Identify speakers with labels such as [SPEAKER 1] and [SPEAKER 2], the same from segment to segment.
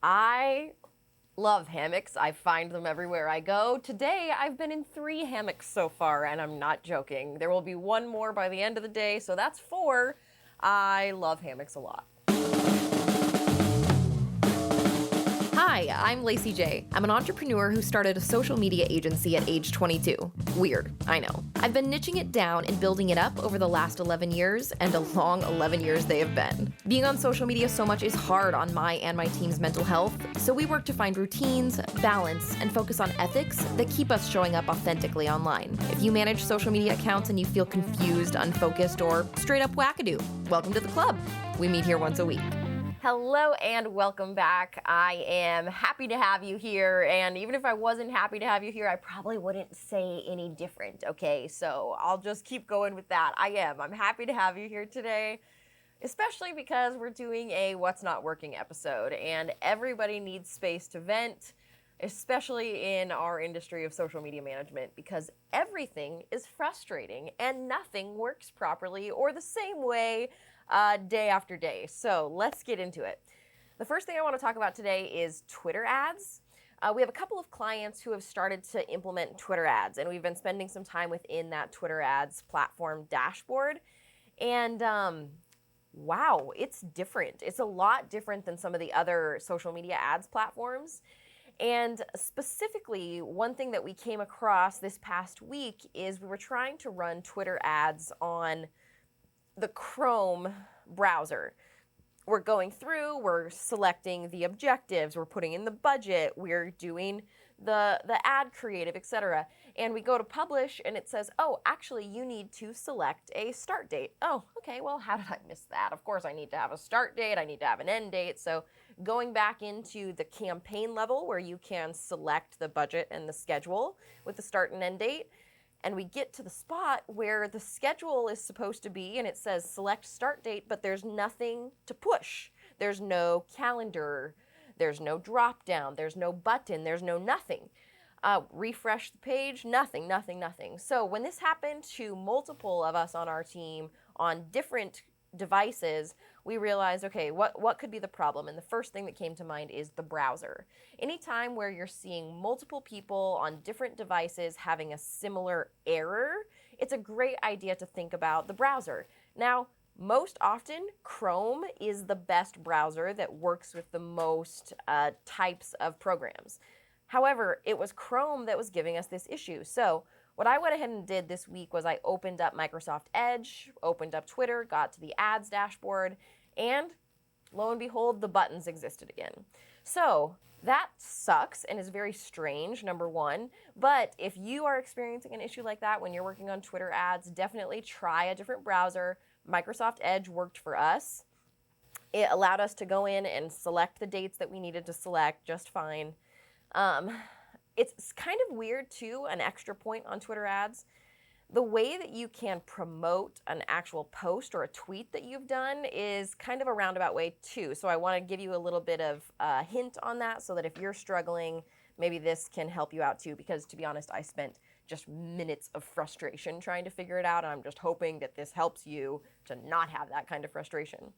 [SPEAKER 1] I love hammocks. I find them everywhere I go. Today, I've been in 3 hammocks so far, and I'm not joking. There will be one more by the end of the day, so that's 4. I love hammocks a lot.
[SPEAKER 2] Hi, I'm Lacey J. I'm an entrepreneur who started a social media agency at age 22. Weird, I know. I've been niching it down and building it up over the last 11 years, and a long 11 years they have been. Being on social media so much is hard on my and my team's mental health, so we work to find routines, balance, and focus on ethics that keep us showing up authentically online. If you manage social media accounts and you feel confused, unfocused, or straight up wackadoo, welcome to the club. We meet here once a week.
[SPEAKER 1] Hello and welcome back. I am happy to have you here, and even if I wasn't happy to have you here, I probably wouldn't say any different, okay? So I'll just keep going with that. I'm happy to have you here today, especially because we're doing a What's Not Working episode, and everybody needs space to vent, especially in our industry of social media management, because everything is frustrating and nothing works properly or the same way day after day. So let's get into it. The first thing I want to talk about today is Twitter ads. We have a couple of clients who have started to implement Twitter ads, and we've been spending some time within that Twitter ads platform dashboard. And wow, it's different. It's a lot different than some of the other social media ads platforms. And specifically, one thing that we came across this past week is we were trying to run Twitter ads on the Chrome browser. We're going through, we're selecting the objectives, we're putting in the budget, we're doing the ad creative, etc. And we go to publish and it says, oh, actually you need to select a start date. Oh, okay, well, how did I miss that? Of course I need to have a start date, I need to have an end date. So going back into the campaign level where you can select the budget and the schedule with the start and end date, and we get to the spot where the schedule is supposed to be and it says select start date, but there's nothing to push. There's no calendar, there's no drop down, there's no button, there's no nothing. Refresh the page, nothing. So when this happened to multiple of us on our team on different devices, we realized, okay, what could be the problem? And the first thing that came to mind is the browser. Anytime where you're seeing multiple people on different devices having a similar error, it's a great idea to think about the browser. Now, most often, Chrome is the best browser that works with the most types of programs. However, it was Chrome that was giving us this issue. So what I went ahead and did this week was I opened up Microsoft Edge, opened up Twitter, got to the ads dashboard, and lo and behold, the buttons existed again. So that sucks and is very strange, number one. But if you are experiencing an issue like that when you're working on Twitter ads, definitely try a different browser. Microsoft Edge worked for us. It allowed us to go in and select the dates that we needed to select just fine. It's kind of weird too, an extra point on Twitter ads. The way that you can promote an actual post or a tweet that you've done is kind of a roundabout way too. So I want to give you a little bit of a hint on that so that if you're struggling, maybe this can help you out too, because to be honest, I spent just minutes of frustration trying to figure it out, and I'm just hoping that this helps you to not have that kind of frustration.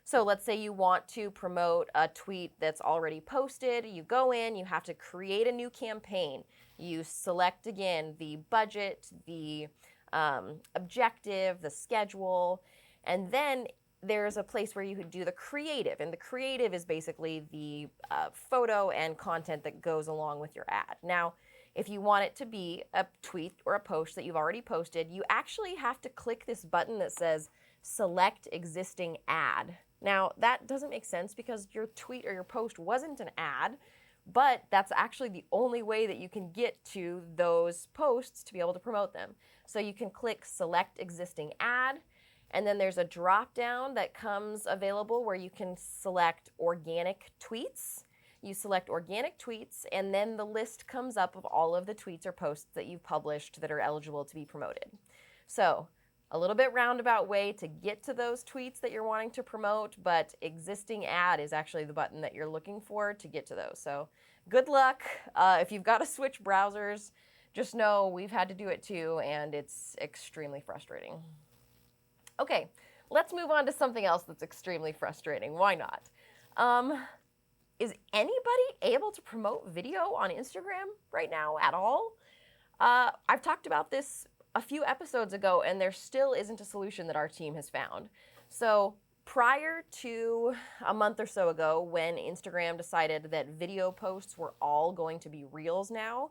[SPEAKER 1] So let's say you want to promote a tweet that's already posted. You go in, you have to create a new campaign. You select again the budget, the objective, the schedule, and then there's a place where you could do the creative. And the creative is basically the photo and content that goes along with your ad. Now, if you want it to be a tweet or a post that you've already posted, you actually have to click this button that says select existing ad. Now, that doesn't make sense because your tweet or your post wasn't an ad, but that's actually the only way that you can get to those posts to be able to promote them. So you can click select existing ad, and then there's a drop down that comes available where you can select organic tweets. You select organic tweets, and then the list comes up of all of the tweets or posts that you've published that are eligible to be promoted. So a little bit roundabout way to get to those tweets that you're wanting to promote, but existing ad is actually the button that you're looking for to get to those. So good luck. If you've got to switch browsers, just know we've had to do it too, and it's extremely frustrating. Okay, let's move on to something else that's extremely frustrating. Why not? is anybody able to promote video on Instagram right now at all? I've talked about this a few episodes ago, and there still isn't a solution that our team has found. So prior to a month or so ago, when Instagram decided that video posts were all going to be Reels now,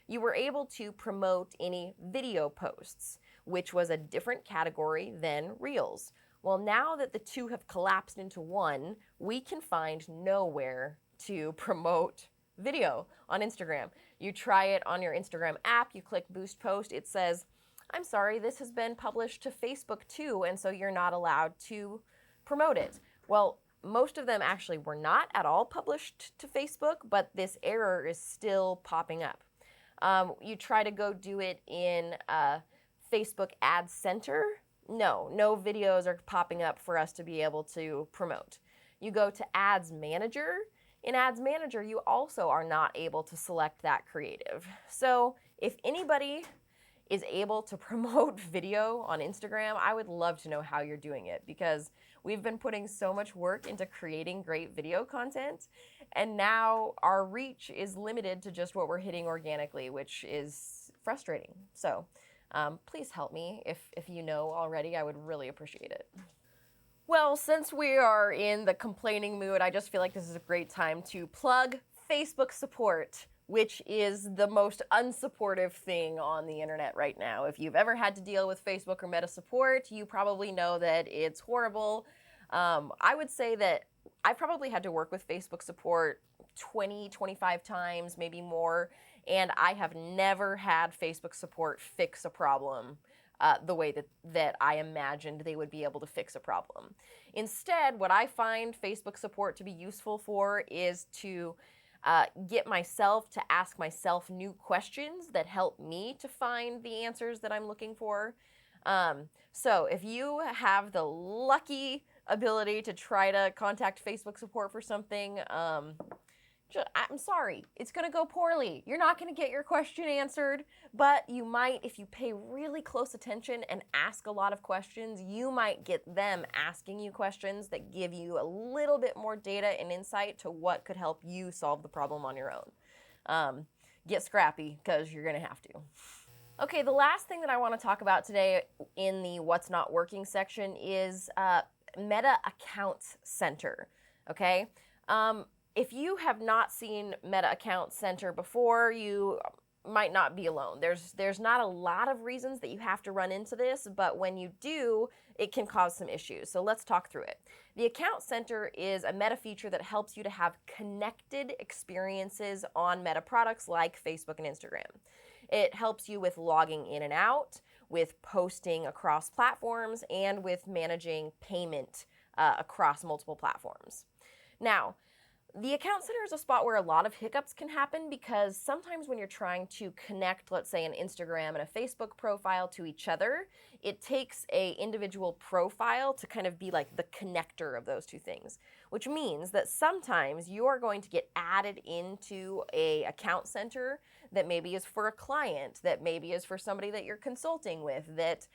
[SPEAKER 1] you were able to promote any video posts, which was a different category than Reels. Well, now that the two have collapsed into one, we can find nowhere to promote video on Instagram. You try it on your Instagram app, you click Boost Post, it says, I'm sorry, this has been published to Facebook too, and so you're not allowed to promote it. Well, most of them actually were not at all published to Facebook, but this error is still popping up. You try to go do it in Facebook Ad Center. No videos are popping up for us to be able to promote. You go to Ads Manager. In Ads Manager, you also are not able to select that creative. So if anybody is able to promote video on Instagram, I would love to know how you're doing it, because we've been putting so much work into creating great video content, and now our reach is limited to just what we're hitting organically, which is frustrating. So please help me. If you know already, I would really appreciate it. Well, since we are in the complaining mood, I just feel like this is a great time to plug Facebook support, which is the most unsupportive thing on the internet right now. If you've ever had to deal with Facebook or Meta support, you probably know that it's horrible. I would say that I probably had to work with Facebook support 20, 25 times, maybe more, and I have never had Facebook support fix a problem the way that I imagined they would be able to fix a problem. Instead, what I find Facebook support to be useful for is to get myself to ask myself new questions that help me to find the answers that I'm looking for. So if you have the lucky ability to try to contact Facebook support for something, I'm sorry, it's going to go poorly. You're not going to get your question answered, but you might, if you pay really close attention and ask a lot of questions, you might get them asking you questions that give you a little bit more data and insight to what could help you solve the problem on your own. Get scrappy, because you're going to have to. Okay, the last thing that I want to talk about today in the What's Not Working section is Meta Accounts Center, okay? If you have not seen Meta Account Center before, you might not be alone. There's not a lot of reasons that you have to run into this, but when you do, it can cause some issues. So let's talk through it. The Account Center is a Meta feature that helps you to have connected experiences on Meta products like Facebook and Instagram. It helps you with logging in and out, with posting across platforms, and with managing payment across multiple platforms. Now, the Account Center is a spot where a lot of hiccups can happen, because sometimes when you're trying to connect, let's say, an Instagram and a Facebook profile to each other, it takes an individual profile to kind of be like the connector of those two things, which means that sometimes you are going to get added into an Account Center that maybe is for a client, that maybe is for somebody that you're consulting with, that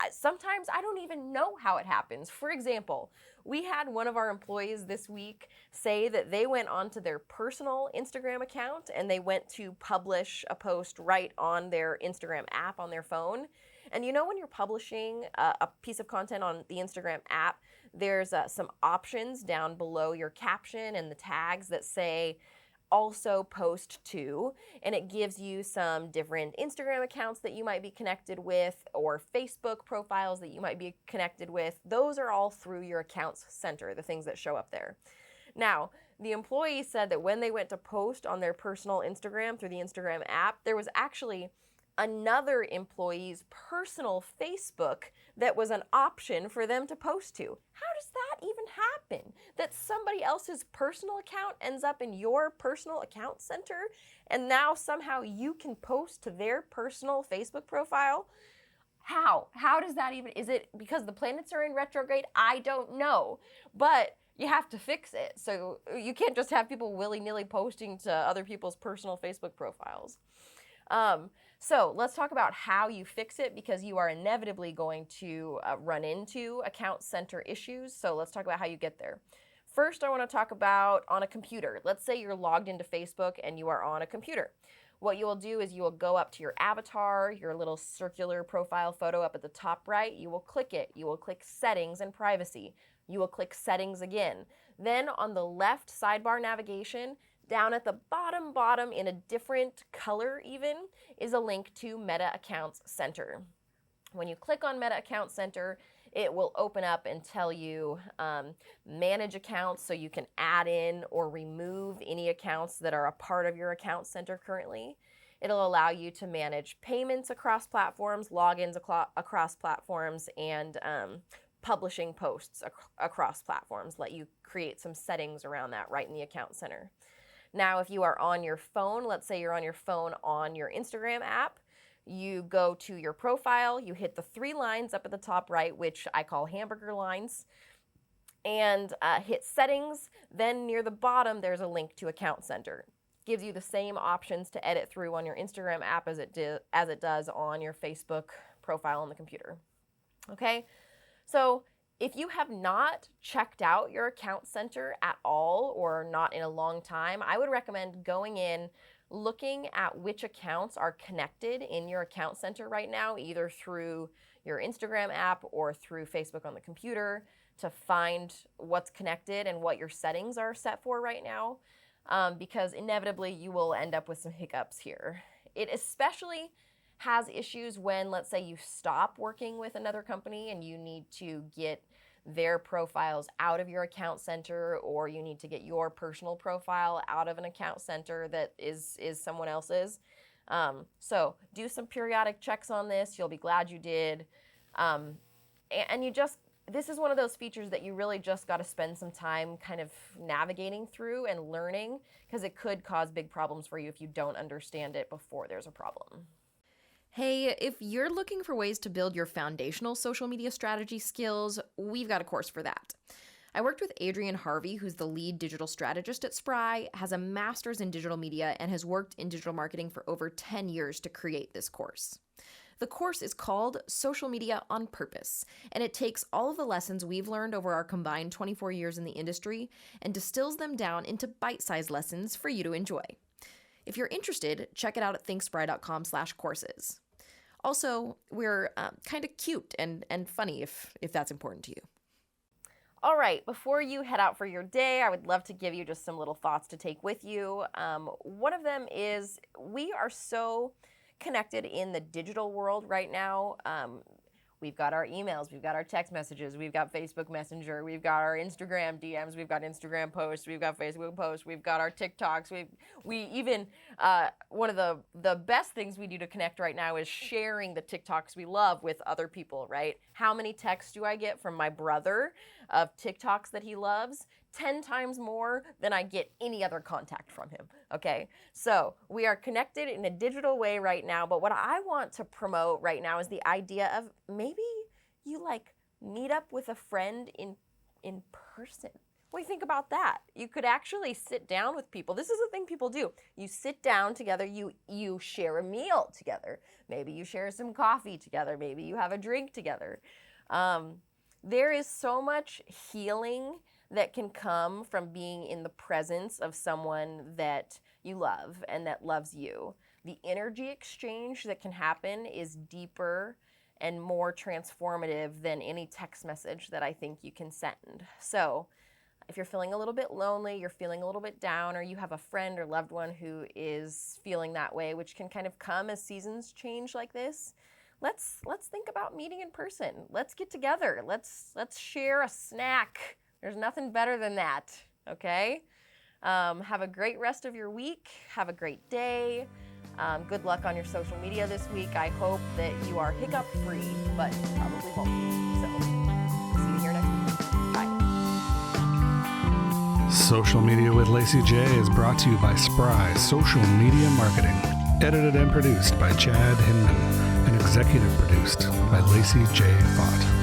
[SPEAKER 1] sometimes I don't even know how it happens. For example, we had one of our employees this week say that they went onto their personal Instagram account and they went to publish a post right on their Instagram app on their phone. And you know, when you're publishing a piece of content on the Instagram app, there's some options down below your caption and the tags that say also post to, and it gives you some different Instagram accounts that you might be connected with, or Facebook profiles that you might be connected with. Those are all through your Accounts Center, the things that show up there. Now, the employee said that when they went to post on their personal Instagram through the Instagram app, there was actually another employee's personal Facebook that was an option for them to post to. How does that even happen? That somebody else's personal account ends up in your personal Account Center, and now somehow you can post to their personal Facebook profile? How? How does that even, is it because the planets are in retrograde? I don't know, but you have to fix it. So you can't just have people willy-nilly posting to other people's personal Facebook profiles. So let's talk about how you fix it, because you are inevitably going to run into Account Center issues. So let's talk about how you get there. First, I want to talk about on a computer. Let's say you're logged into Facebook and you are on a computer. What you will do is you will go up to your avatar, your little circular profile photo up at the top right. You will click it. You will click Settings and Privacy. You will click Settings again. Then on the left sidebar navigation, down at the bottom in a different color even, is a link to Meta Accounts Center. When you click on Meta Accounts Center, it will open up and tell you manage accounts, so you can add in or remove any accounts that are a part of your account center currently. It'll allow you to manage payments across platforms, logins across platforms, and publishing posts across platforms. Let you create some settings around that right in the account center. Now, if you are on your phone, let's say you're on your phone on your Instagram app, you go to your profile, you hit the 3 lines up at the top right, which I call hamburger lines, and hit settings. Then near the bottom, there's a link to Account Center. Gives you the same options to edit through on your Instagram app as it does on your Facebook profile on the computer. Okay, so if you have not checked out your Account Center at all, or not in a long time, I would recommend going in, looking at which accounts are connected in your account center right now, either through your Instagram app or through Facebook on the computer, to find what's connected and what your settings are set for right now, because inevitably you will end up with some hiccups here. It especially has issues when, let's say, you stop working with another company and you need to get their profiles out of your account center, or you need to get your personal profile out of an account center that is someone else's. So do some periodic checks on this. You'll be glad you did. And this is one of those features that you really just got to spend some time kind of navigating through and learning, because it could cause big problems for you if you don't understand it before there's a problem.
[SPEAKER 2] Hey, if you're looking for ways to build your foundational social media strategy skills, we've got a course for that. I worked with Adrian Harvey, who's the lead digital strategist at Spry, has a master's in digital media, and has worked in digital marketing for over 10 years to create this course. The course is called Social Media on Purpose, and it takes all of the lessons we've learned over our combined 24 years in the industry and distills them down into bite-sized lessons for you to enjoy. If you're interested, check it out at thinkspry.com/courses. Also, we're kind of cute and funny if that's important to you.
[SPEAKER 1] All right, before you head out for your day, I would love to give you just some little thoughts to take with you. One of them is we are so connected in the digital world right now. We've got our emails, we've got our text messages, we've got Facebook Messenger, we've got our Instagram DMs, we've got Instagram posts, we've got Facebook posts, we've got our TikToks. We even, one of the best things we do to connect right now is sharing the TikToks we love with other people, right? How many texts do I get from my brother of TikToks that he loves? 10 times more than I get any other contact from him, okay? So we are connected in a digital way right now, but what I want to promote right now is the idea of maybe you meet up with a friend in person. What do you think about that? You could actually sit down with people. This is a thing people do. You sit down together, you share a meal together. Maybe you share some coffee together. Maybe you have a drink together. There is so much healing that can come from being in the presence of someone that you love and that loves you. The energy exchange that can happen is deeper and more transformative than any text message that I think you can send. So if you're feeling a little bit lonely, you're feeling a little bit down, or you have a friend or loved one who is feeling that way, which can kind of come as seasons change like this, let's think about meeting in person. Let's get together. Let's share a snack. There's nothing better than that, okay? Have a great rest of your week. Have a great day. Good luck on your social media this week. I hope that you are hiccup-free, but probably won't be. So, see you here next week. Bye.
[SPEAKER 3] Social Media with Lacey J is brought to you by Spry Social Media Marketing. Edited and produced by Chad Hinman and executive produced by Lacey J. Fott.